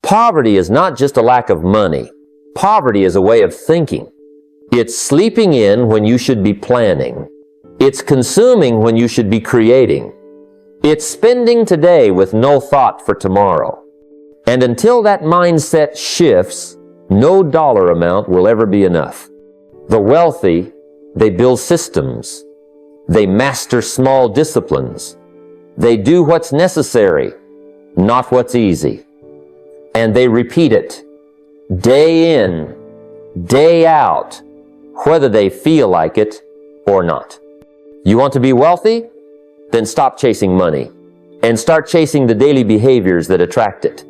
Poverty is not just a lack of money. Poverty is a way of thinking. It's sleeping in when you should be planning. It's consuming when you should be creating. It's spending today with no thought for tomorrow. And until that mindset shifts, no dollar amount will ever be enough. The wealthy, they build systems. They master small disciplines. They do what's necessary, not what's easy. And they repeat it day in, day out, whether they feel like it or not. You want to be wealthy? Then stop chasing money and start chasing the daily behaviors that attract it.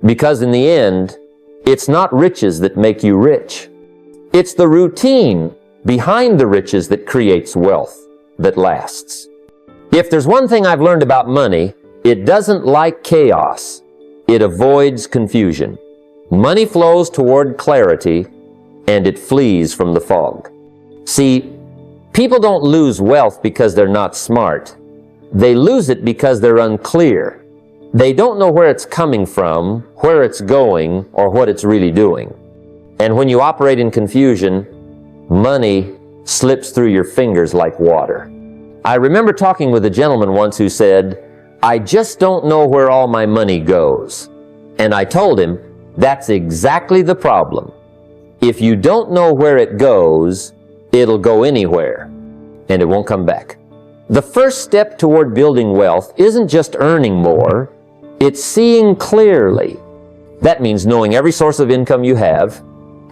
Because in the end, it's not riches that make you rich. It's the routine behind the riches that creates wealth that lasts. If there's one thing I've learned about money, it doesn't like chaos. It avoids confusion. Money flows toward clarity, and it flees from the fog. See, people don't lose wealth because they're not smart. They lose it because they're unclear. They don't know where it's coming from, where it's going, or what it's really doing. And when you operate in confusion, money slips through your fingers like water. I remember talking with a gentleman once who said, "I just don't know where all my money goes." And I told him, that's exactly the problem. If you don't know where it goes, it'll go anywhere, and it won't come back. The first step toward building wealth isn't just earning more, it's seeing clearly. That means knowing every source of income you have,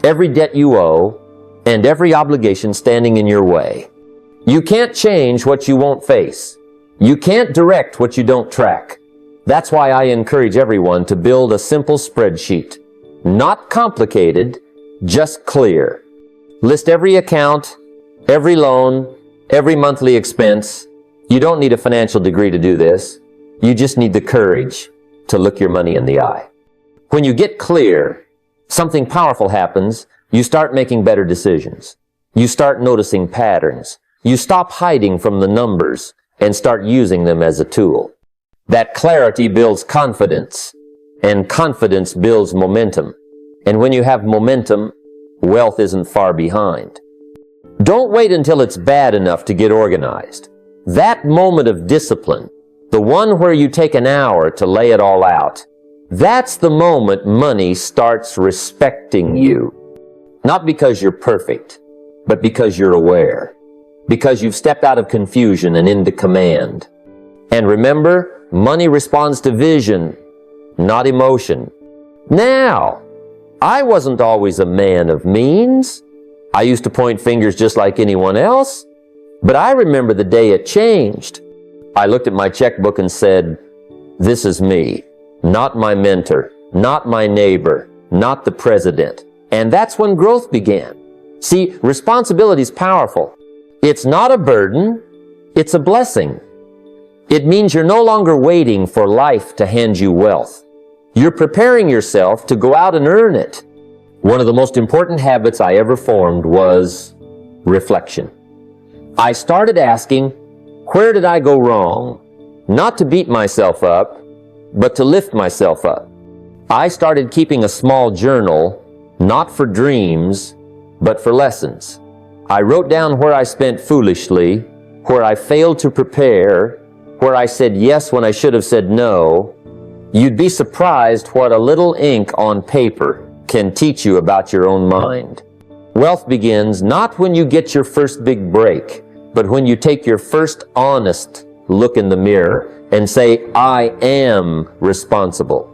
every debt you owe, and every obligation standing in your way. You can't change what you won't face. You can't direct what you don't track. That's why I encourage everyone to build a simple spreadsheet. Not complicated, just clear. List every account, every loan, every monthly expense. You don't need a financial degree to do this. You just need the courage to look your money in the eye. When you get clear, something powerful happens. You start making better decisions. You start noticing patterns. You stop hiding from the numbers and start using them as a tool. That clarity builds confidence, and confidence builds momentum. And when you have momentum, wealth isn't far behind. Don't wait until it's bad enough to get organized. That moment of discipline, the one where you take an hour to lay it all out, that's the moment money starts respecting you. Not because you're perfect, but because you're aware. Because you've stepped out of confusion and into command. And remember, money responds to vision, not emotion. Now, I wasn't always a man of means. I used to point fingers just like anyone else. But I remember the day it changed. I looked at my checkbook and said, this is me, not my mentor, not my neighbor, not the president. And that's when growth began. See, responsibility is powerful. It's not a burden, it's a blessing. It means you're no longer waiting for life to hand you wealth. You're preparing yourself to go out and earn it. One of the most important habits I ever formed was reflection. I started asking, where did I go wrong? Not to beat myself up, but to lift myself up. I started keeping a small journal, not for dreams, but for lessons. I wrote down where I spent foolishly, where I failed to prepare, where I said yes when I should have said no. You'd be surprised what a little ink on paper can teach you about your own mind. Wealth begins not when you get your first big break, but when you take your first honest look in the mirror and say, I am responsible.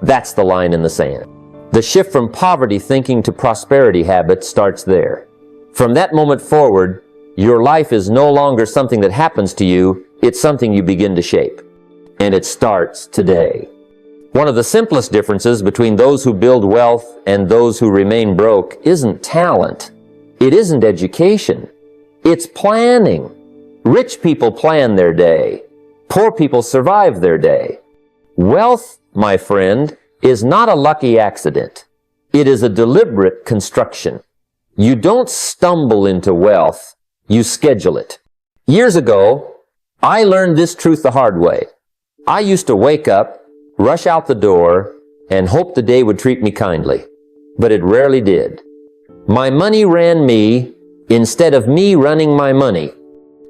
That's the line in the sand. The shift from poverty thinking to prosperity habit starts there. From that moment forward, your life is no longer something that happens to you, it's something you begin to shape. And it starts today. One of the simplest differences between those who build wealth and those who remain broke isn't talent. It isn't education. It's planning. Rich people plan their day. Poor people survive their day. Wealth, my friend, is not a lucky accident. It is a deliberate construction. You don't stumble into wealth, you schedule it. Years ago, I learned this truth the hard way. I used to wake up, rush out the door, and hoped the day would treat me kindly, but it rarely did. My money ran me instead of me running my money.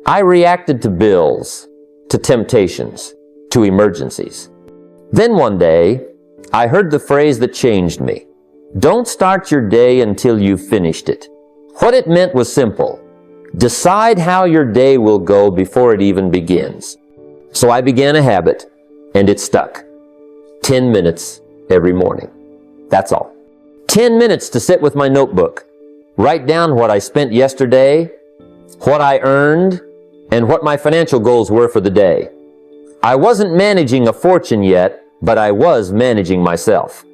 I reacted to bills, to temptations, to emergencies. Then one day, I heard the phrase that changed me. Don't start your day until you've finished it. What it meant was simple. Decide how your day will go before it even begins. So I began a habit, and it stuck. 10 minutes every morning. That's all. 10 minutes to sit with my notebook, write down what I spent yesterday, what I earned, and what my financial goals were for the day. I wasn't managing a fortune yet, but I was managing myself.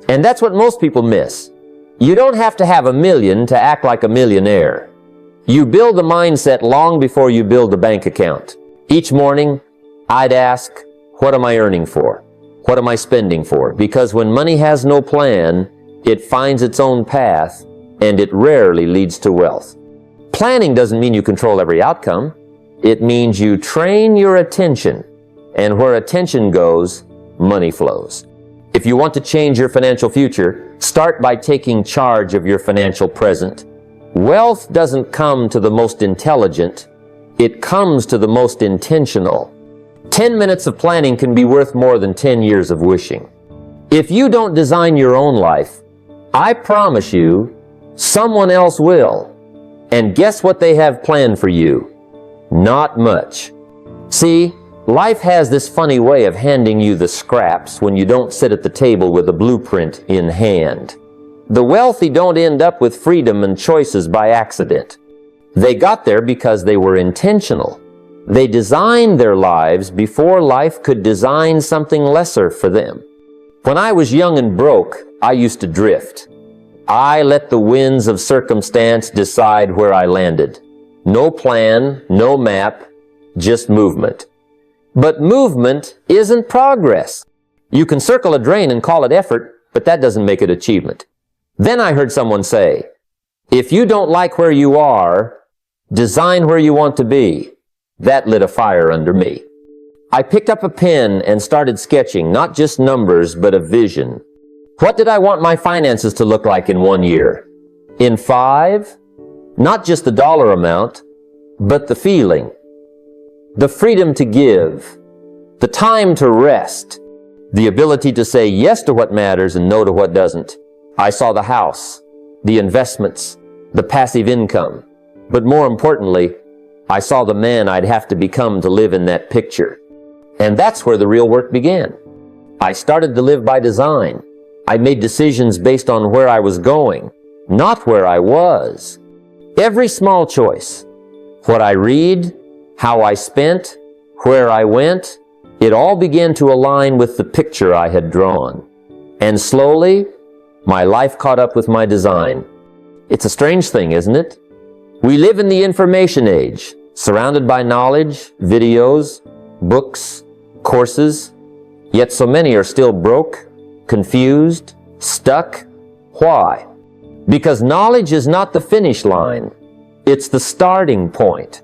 And that's what most people miss. You don't have to have $1 million to act like a millionaire. You build a mindset long before you build a bank account. Each morning, I'd ask, what am I earning for? What am I spending for? Because when money has no plan, it finds its own path, and it rarely leads to wealth. Planning doesn't mean you control every outcome. It means you train your attention, and where attention goes, money flows. If you want to change your financial future, start by taking charge of your financial present. Wealth doesn't come to the most intelligent, it comes to the most intentional. 10 minutes of planning can be worth more than 10 years of wishing. If you don't design your own life, I promise you, someone else will. And guess what they have planned for you? Not much. See, life has this funny way of handing you the scraps when you don't sit at the table with a blueprint in hand. The wealthy don't end up with freedom and choices by accident. They got there because they were intentional. They designed their lives before life could design something lesser for them. When I was young and broke, I used to drift. I let the winds of circumstance decide where I landed. No plan, no map, just movement. But movement isn't progress. You can circle a drain and call it effort, but that doesn't make it achievement. Then I heard someone say, if you don't like where you are, design where you want to be. That lit a fire under me. I picked up a pen and started sketching, not just numbers, but a vision. What did I want my finances to look like in 1 year? In 5? Not just the dollar amount, but the feeling. The freedom to give. The time to rest. The ability to say yes to what matters and no to what doesn't. I saw the house, the investments, the passive income. But more importantly, I saw the man I'd have to become to live in that picture. And that's where the real work began. I started to live by design. I made decisions based on where I was going, not where I was. Every small choice, what I read, how I spent, where I went, it all began to align with the picture I had drawn. And slowly, my life caught up with my design. It's a strange thing, isn't it? We live in the information age, surrounded by knowledge, videos, books, courses, yet so many are still broke, confused, stuck. Why? Because knowledge is not the finish line. It's the starting point.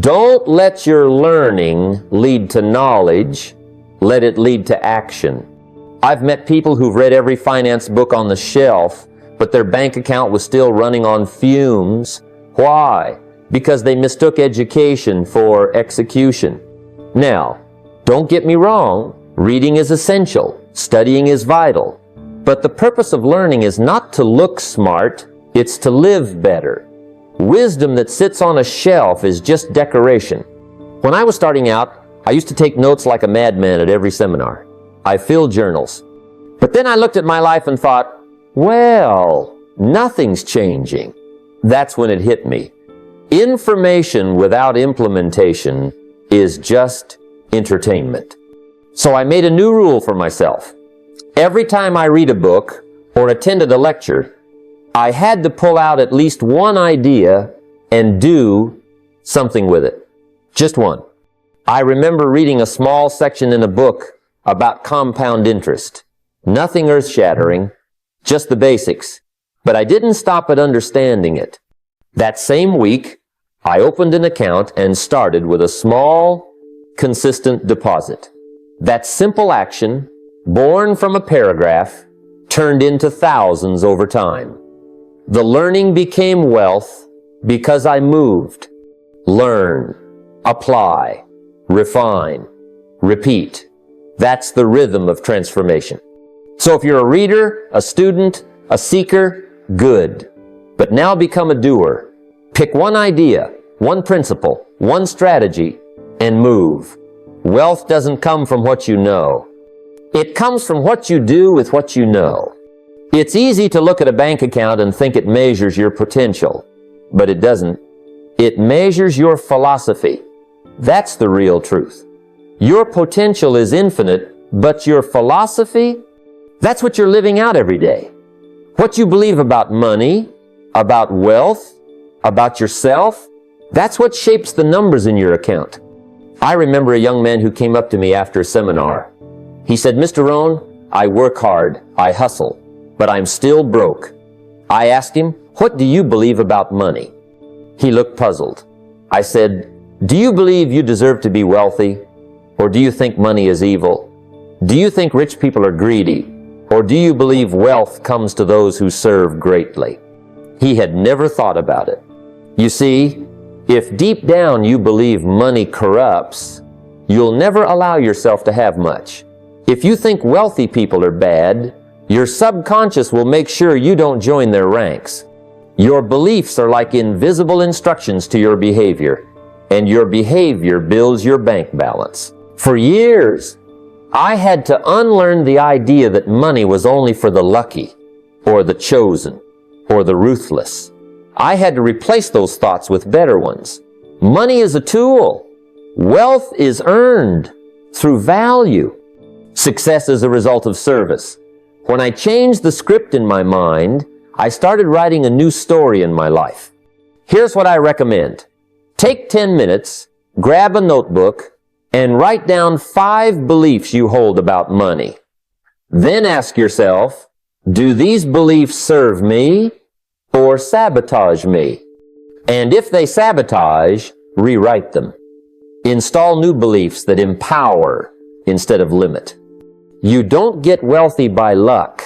Don't let your learning lead to knowledge. Let it lead to action. I've met people who've read every finance book on the shelf, but their bank account was still running on fumes. Why? Because they mistook education for execution. Now, don't get me wrong, reading is essential, studying is vital. But the purpose of learning is not to look smart, it's to live better. Wisdom that sits on a shelf is just decoration. When I was starting out, I used to take notes like a madman at every seminar. I filled journals. But then I looked at my life and thought, well, nothing's changing. That's when it hit me. Information without implementation is just entertainment. So I made a new rule for myself. Every time I read a book or attended a lecture, I had to pull out at least one idea and do something with it. Just one. I remember reading a small section in a book about compound interest. Nothing earth-shattering, just the basics. But I didn't stop at understanding it. That same week, I opened an account and started with a small, consistent deposit. That simple action born from a paragraph, turned into thousands over time. The learning became wealth because I moved, learn, apply, refine, repeat. That's the rhythm of transformation. So if you're a reader, a student, a seeker, good. But now become a doer. Pick one idea, one principle, one strategy, and move. Wealth doesn't come from what you know. It comes from what you do with what you know. It's easy to look at a bank account and think it measures your potential, but it doesn't. It measures your philosophy. That's the real truth. Your potential is infinite, but your philosophy, that's what you're living out every day. What you believe about money, about wealth, about yourself, that's what shapes the numbers in your account. I remember a young man who came up to me after a seminar. He said, "Mr. Rohn, I work hard, I hustle, but I'm still broke." I asked him, "What do you believe about money?" He looked puzzled. I said, "Do you believe you deserve to be wealthy? Or do you think money is evil? Do you think rich people are greedy? Or do you believe wealth comes to those who serve greatly?" He had never thought about it. You see, if deep down you believe money corrupts, you'll never allow yourself to have much. If you think wealthy people are bad, your subconscious will make sure you don't join their ranks. Your beliefs are like invisible instructions to your behavior, and your behavior builds your bank balance. For years, I had to unlearn the idea that money was only for the lucky, or the chosen, or the ruthless. I had to replace those thoughts with better ones. Money is a tool. Wealth is earned through value. Success is a result of service. When I changed the script in my mind, I started writing a new story in my life. Here's what I recommend. Take 10 minutes, grab a notebook, and write down 5 beliefs you hold about money. Then ask yourself, do these beliefs serve me or sabotage me? And if they sabotage, rewrite them. Install new beliefs that empower instead of limit. You don't get wealthy by luck.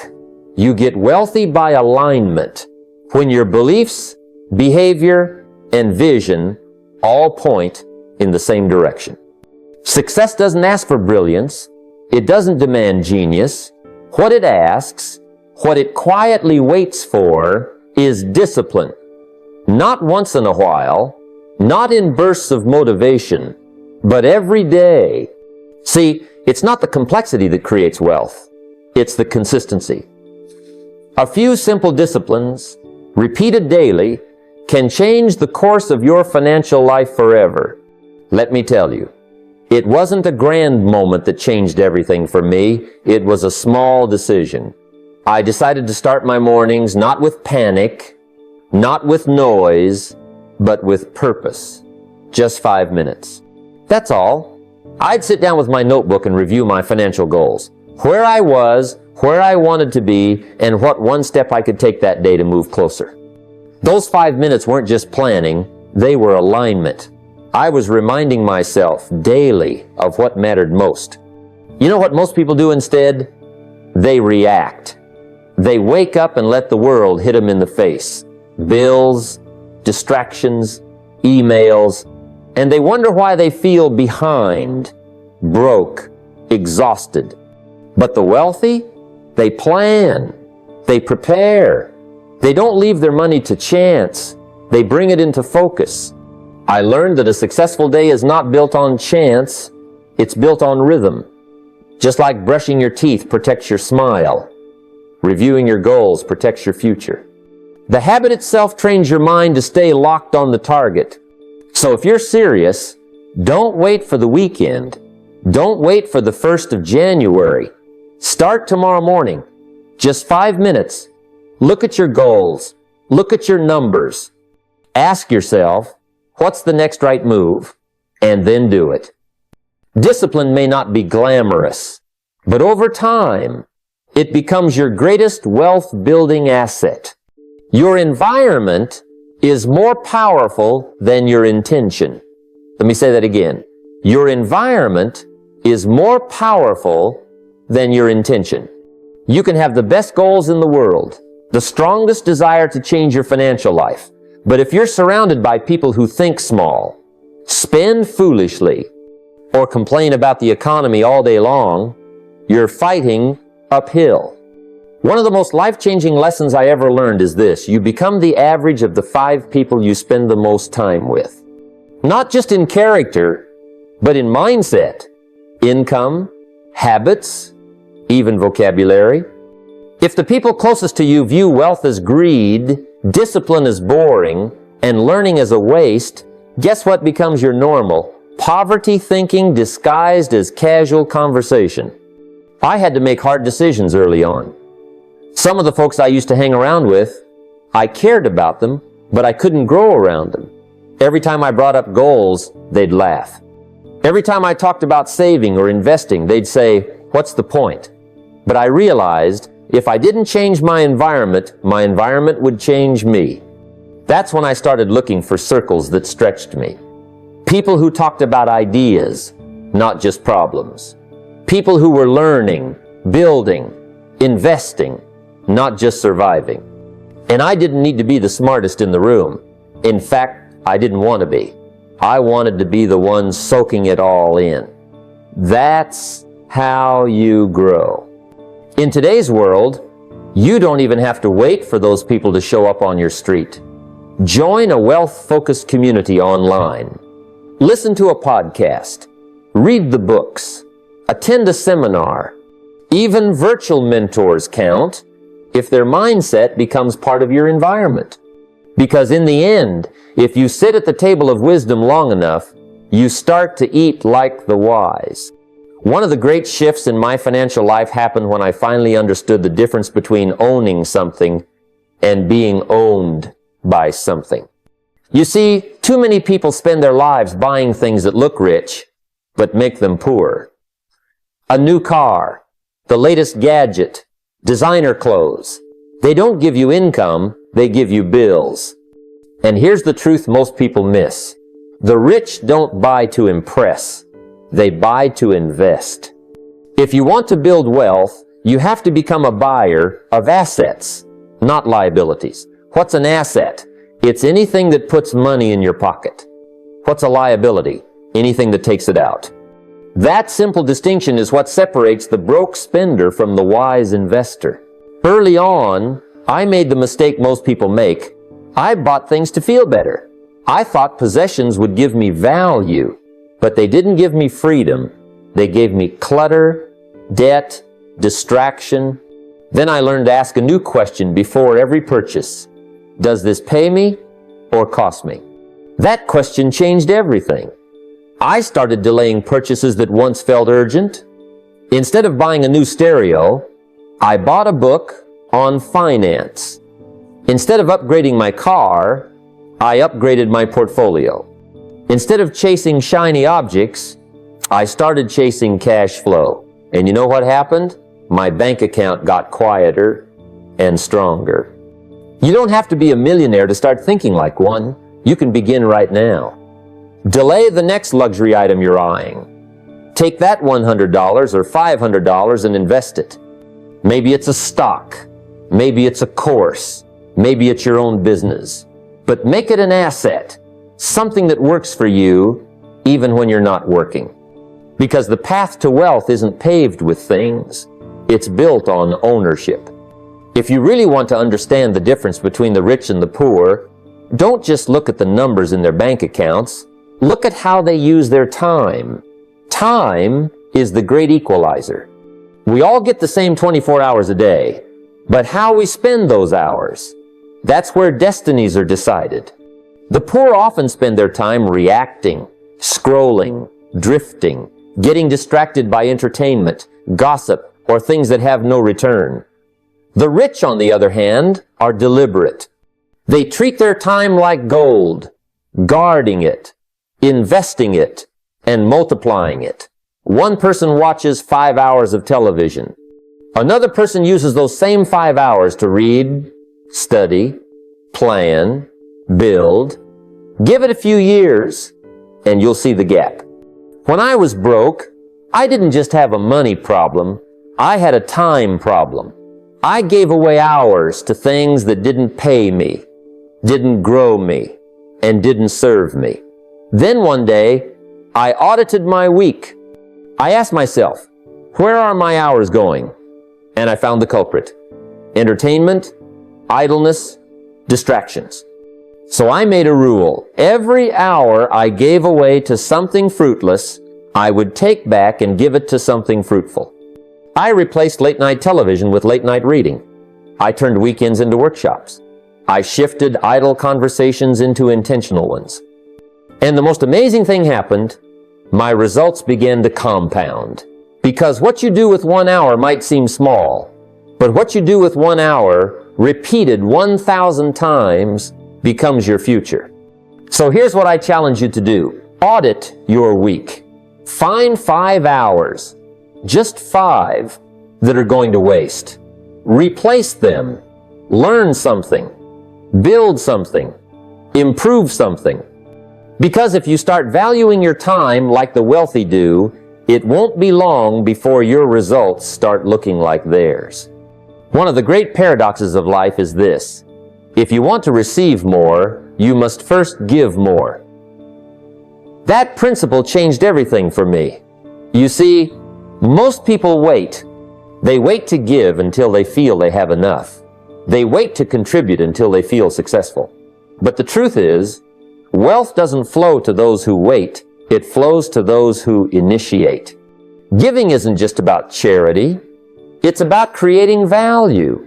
You get wealthy by alignment. When your beliefs, behavior, and vision all point in the same direction. Success doesn't ask for brilliance. It doesn't demand genius. What it asks, what it quietly waits for, is discipline. Not once in a while, not in bursts of motivation, but every day. See, it's not the complexity that creates wealth. It's the consistency. A few simple disciplines, repeated daily, can change the course of your financial life forever. Let me tell you, it wasn't a grand moment that changed everything for me. It was a small decision. I decided to start my mornings not with panic, not with noise, but with purpose. Just 5 minutes. That's all. I'd sit down with my notebook and review my financial goals. Where I was, where I wanted to be, and what one step I could take that day to move closer. Those 5 minutes weren't just planning, they were alignment. I was reminding myself daily of what mattered most. You know what most people do instead? They react. They wake up and let the world hit them in the face. Bills, distractions, emails, and they wonder why they feel behind, broke, exhausted. But the wealthy, they plan, they prepare. They don't leave their money to chance. They bring it into focus. I learned that a successful day is not built on chance, it's built on rhythm. Just like brushing your teeth protects your smile, reviewing your goals protects your future. The habit itself trains your mind to stay locked on the target. So if you're serious, don't wait for the weekend. Don't wait for the 1st of January. Start tomorrow morning. Just 5 minutes. Look at your goals. Look at your numbers. Ask yourself, what's the next right move? And then do it. Discipline may not be glamorous, but over time, it becomes your greatest wealth-building asset. Your environment is more powerful than your intention. Let me say that again. Your environment is more powerful than your intention. You can have the best goals in the world, the strongest desire to change your financial life, but if you're surrounded by people who think small, spend foolishly, or complain about the economy all day long, you're fighting uphill. One of the most life-changing lessons I ever learned is this: you become the average of the 5 people you spend the most time with. Not just in character, but in mindset, income, habits, even vocabulary. If the people closest to you view wealth as greed, discipline as boring, and learning as a waste, guess what becomes your normal? Poverty thinking disguised as casual conversation. I had to make hard decisions early on. Some of the folks I used to hang around with, I cared about them, but I couldn't grow around them. Every time I brought up goals, they'd laugh. Every time I talked about saving or investing, they'd say, "What's the point?" But I realized if I didn't change my environment would change me. That's when I started looking for circles that stretched me. People who talked about ideas, not just problems. People who were learning, building, investing, not just surviving. And I didn't need to be the smartest in the room. In fact, I didn't want to be. I wanted to be the one soaking it all in. That's how you grow. In today's world, you don't even have to wait for those people to show up on your street. Join a wealth-focused community online. Listen to a podcast. Read the books. Attend a seminar. Even virtual mentors count if their mindset becomes part of your environment. Because in the end, if you sit at the table of wisdom long enough, you start to eat like the wise. One of the great shifts in my financial life happened when I finally understood the difference between owning something and being owned by something. You see, too many people spend their lives buying things that look rich, but make them poor. A new car, the latest gadget, designer clothes. They don't give you income, they give you bills. And here's the truth most people miss. The rich don't buy to impress. They buy to invest. If you want to build wealth, you have to become a buyer of assets, not liabilities. What's an asset? It's anything that puts money in your pocket. What's a liability? Anything that takes it out. That simple distinction is what separates the broke spender from the wise investor. Early on, I made the mistake most people make. I bought things to feel better. I thought possessions would give me value, but they didn't give me freedom. They gave me clutter, debt, distraction. Then I learned to ask a new question before every purchase. Does this pay me or cost me? That question changed everything. I started delaying purchases that once felt urgent. Instead of buying a new stereo, I bought a book on finance. Instead of upgrading my car, I upgraded my portfolio. Instead of chasing shiny objects, I started chasing cash flow. And you know what happened? My bank account got quieter and stronger. You don't have to be a millionaire to start thinking like one. You can begin right now. Delay the next luxury item you're eyeing. Take that $100 or $500 and invest it. Maybe it's a stock. Maybe it's a course. Maybe it's your own business. But make it an asset, something that works for you even when you're not working. Because the path to wealth isn't paved with things. It's built on ownership. If you really want to understand the difference between the rich and the poor, don't just look at the numbers in their bank accounts. Look at how they use their time. Time is the great equalizer. We all get the same 24 hours a day, but how we spend those hours, that's where destinies are decided. The poor often spend their time reacting, scrolling, drifting, getting distracted by entertainment, gossip, or things that have no return. The rich, on the other hand, are deliberate. They treat their time like gold, guarding it, investing it, and multiplying it. One person watches 5 hours of television. Another person uses those same 5 hours to read, study, plan, build. Give it a few years, and you'll see the gap. When I was broke, I didn't just have a money problem, I had a time problem. I gave away hours to things that didn't pay me, didn't grow me, and didn't serve me. Then one day, I audited my week. I asked myself, where are my hours going? And I found the culprit. Entertainment, idleness, distractions. So I made a rule. Every hour I gave away to something fruitless, I would take back and give it to something fruitful. I replaced late-night television with late-night reading. I turned weekends into workshops. I shifted idle conversations into intentional ones. And the most amazing thing happened. My results began to compound. Because what you do with 1 hour might seem small, but what you do with 1 hour, repeated 1,000 times, becomes your future. So here's what I challenge you to do. Audit your week. Find 5 hours, just 5, that are going to waste. Replace them. Learn something. Build something. Improve something. Because if you start valuing your time like the wealthy do, it won't be long before your results start looking like theirs. One of the great paradoxes of life is this. If you want to receive more, you must first give more. That principle changed everything for me. You see, most people wait. They wait to give until they feel they have enough. They wait to contribute until they feel successful. But the truth is, wealth doesn't flow to those who wait. It flows to those who initiate. Giving isn't just about charity. It's about creating value.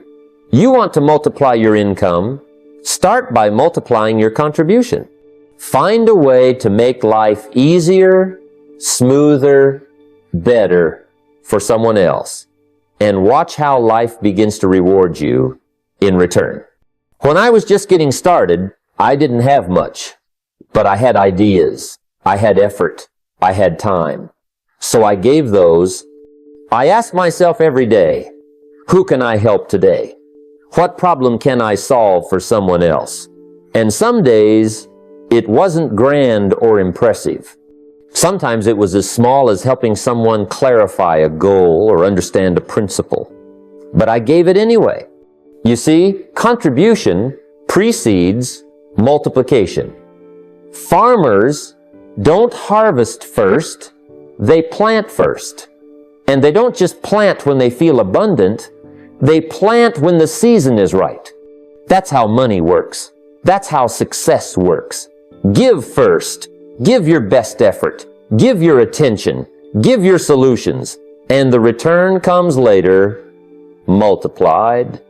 You want to multiply your income? Start by multiplying your contribution. Find a way to make life easier, smoother, better for someone else. And watch how life begins to reward you in return. When I was just getting started, I didn't have much, but I had ideas. I had effort. I had time. So I gave those. I asked myself every day, who can I help today? What problem can I solve for someone else? And some days, it wasn't grand or impressive. Sometimes it was as small as helping someone clarify a goal or understand a principle. But I gave it anyway. You see, contribution precedes multiplication. Farmers don't harvest first, they plant first. And they don't just plant when they feel abundant, they plant when the season is right. That's how money works. That's how success works. Give first. Give your best effort. Give your attention. Give your solutions. And the return comes later, multiplied.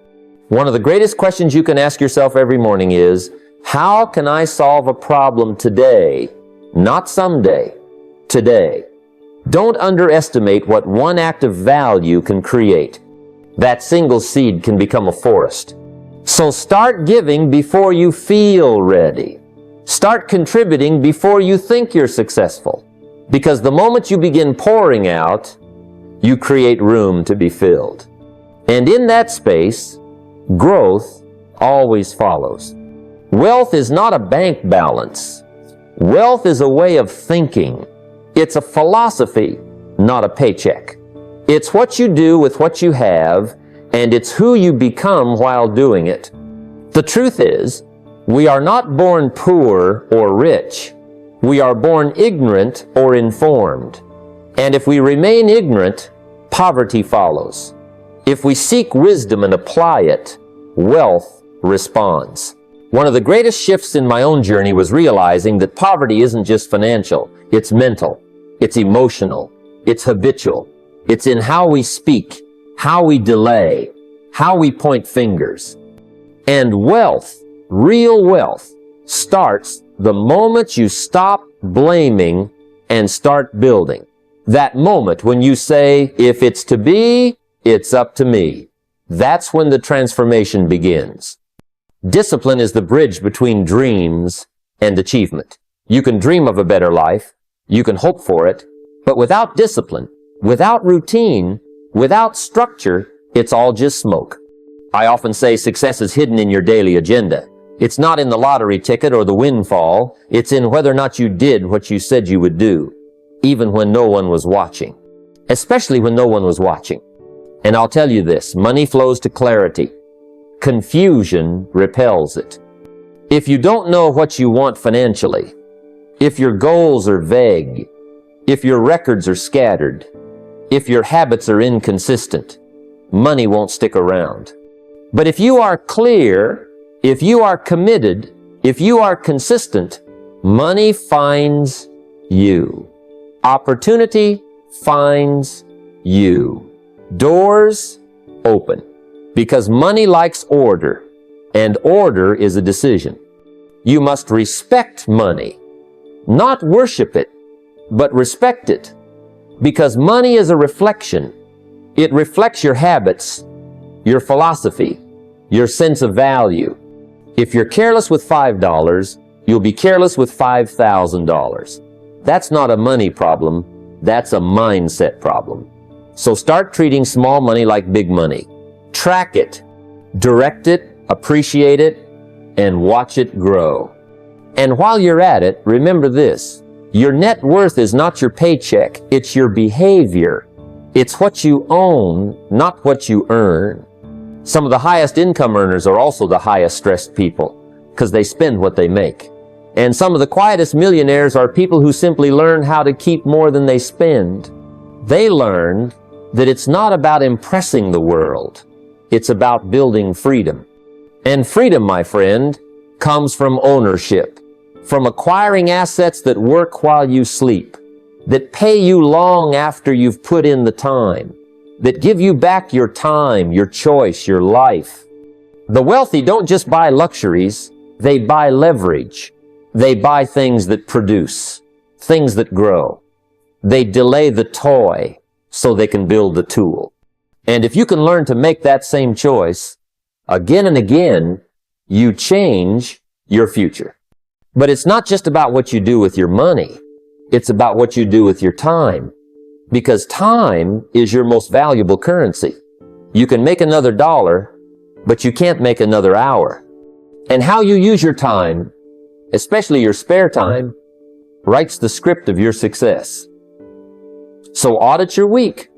One of the greatest questions you can ask yourself every morning is, how can I solve a problem today? Not someday, today. Don't underestimate what one act of value can create. That single seed can become a forest. So start giving before you feel ready. Start contributing before you think you're successful. Because the moment you begin pouring out, you create room to be filled. And in that space, growth always follows. Wealth is not a bank balance. Wealth is a way of thinking. It's a philosophy, not a paycheck. It's what you do with what you have, and it's who you become while doing it. The truth is, we are not born poor or rich. We are born ignorant or informed. And if we remain ignorant, poverty follows. If we seek wisdom and apply it, wealth responds. One of the greatest shifts in my own journey was realizing that poverty isn't just financial, it's mental, it's emotional, it's habitual. It's in how we speak, how we delay, how we point fingers. And wealth, real wealth, starts the moment you stop blaming and start building. That moment when you say, if it's to be, it's up to me. That's when the transformation begins. Discipline is the bridge between dreams and achievement. You can dream of a better life, you can hope for it, but without discipline, without routine, without structure, it's all just smoke. I often say success is hidden in your daily agenda. It's not in the lottery ticket or the windfall. It's in whether or not you did what you said you would do, even when no one was watching. Especially when no one was watching. And I'll tell you this, money flows to clarity. Confusion repels it. If you don't know what you want financially, if your goals are vague, if your records are scattered, if your habits are inconsistent, money won't stick around. But if you are clear, if you are committed, if you are consistent, money finds you. Opportunity finds you. Doors open. Because money likes order, and order is a decision. You must respect money, not worship it, but respect it. Because money is a reflection. It reflects your habits, your philosophy, your sense of value. If you're careless with $5, you'll be careless with $5,000. That's not a money problem, that's a mindset problem. So start treating small money like big money. Track it, direct it, appreciate it, and watch it grow. And while you're at it, remember this. Your net worth is not your paycheck, it's your behavior. It's what you own, not what you earn. Some of the highest income earners are also the highest stressed people, because they spend what they make. And some of the quietest millionaires are people who simply learn how to keep more than they spend. They learned that it's not about impressing the world. It's about building freedom. And freedom, my friend, comes from ownership, from acquiring assets that work while you sleep, that pay you long after you've put in the time, that give you back your time, your choice, your life. The wealthy don't just buy luxuries, they buy leverage. They buy things that produce, things that grow. They delay the toy so they can build the tool. And if you can learn to make that same choice again and again, you change your future. But it's not just about what you do with your money. It's about what you do with your time. Because time is your most valuable currency. You can make another dollar, but you can't make another hour. And how you use your time, especially your spare time, writes the script of your success. So audit your week.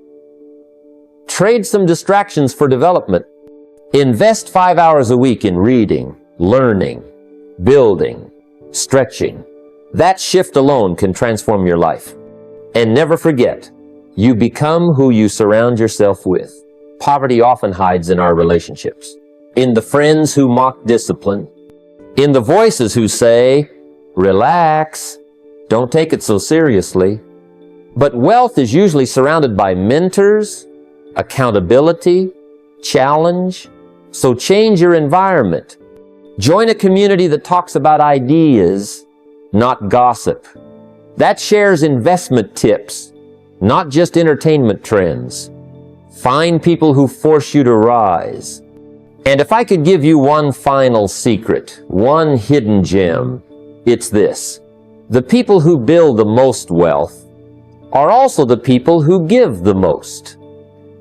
Trade some distractions for development. Invest 5 hours a week in reading, learning, building, stretching. That shift alone can transform your life. And never forget, you become who you surround yourself with. Poverty often hides in our relationships, in the friends who mock discipline, in the voices who say, relax, don't take it so seriously. But wealth is usually surrounded by mentors, accountability, challenge. So change your environment. Join a community that talks about ideas, not gossip. That shares investment tips, not just entertainment trends. Find people who force you to rise. And if I could give you one final secret, one hidden gem, it's this. The people who build the most wealth are also the people who give the most.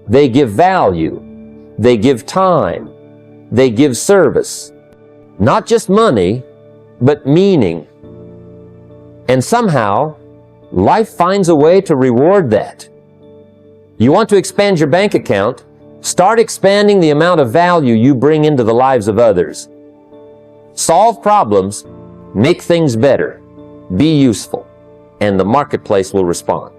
They give value. They give time. They give service. Not just money, but meaning. And somehow, life finds a way to reward that. You want to expand your bank account? Start expanding the amount of value you bring into the lives of others. Solve problems, make things better, be useful, and the marketplace will respond.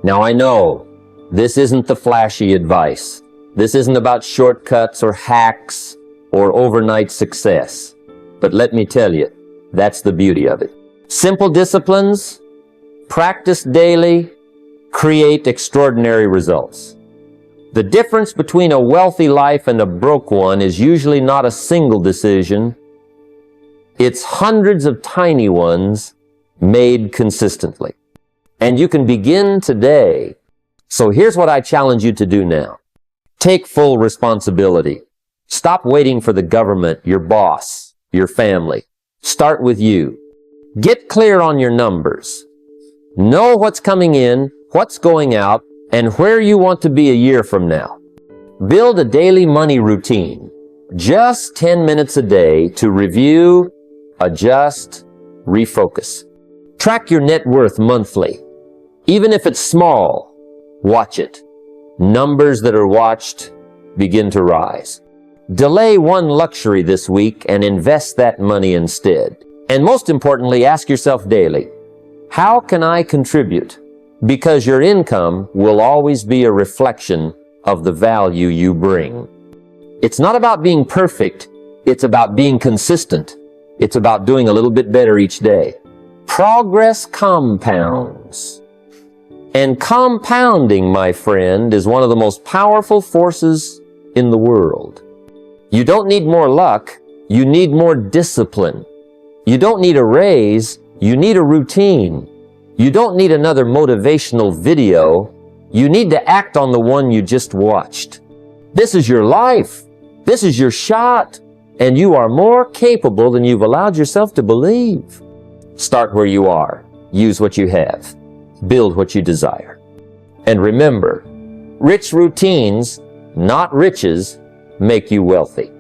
Now I know this isn't the flashy advice. This isn't about shortcuts or hacks or overnight success. But let me tell you, that's the beauty of it. Simple disciplines, practice daily, create extraordinary results. The difference between a wealthy life and a broke one is usually not a single decision. It's hundreds of tiny ones made consistently. And you can begin today. So here's what I challenge you to do now. Take full responsibility. Stop waiting for the government, your boss, your family. Start with you. Get clear on your numbers. Know what's coming in, what's going out, and where you want to be a year from now. Build a daily money routine. Just 10 minutes a day to review, adjust, refocus. Track your net worth monthly. Even if it's small, watch it. Numbers that are watched begin to rise. Delay one luxury this week and invest that money instead. And most importantly, ask yourself daily, how can I contribute? Because your income will always be a reflection of the value you bring. It's not about being perfect. It's about being consistent. It's about doing a little bit better each day. Progress compounds. And compounding, my friend, is one of the most powerful forces in the world. You don't need more luck. You need more discipline. You don't need a raise. You need a routine. You don't need another motivational video. You need to act on the one you just watched. This is your life. This is your shot. And you are more capable than you've allowed yourself to believe. Start where you are. Use what you have. Build what you desire. And remember, rich routines, not riches, make you wealthy.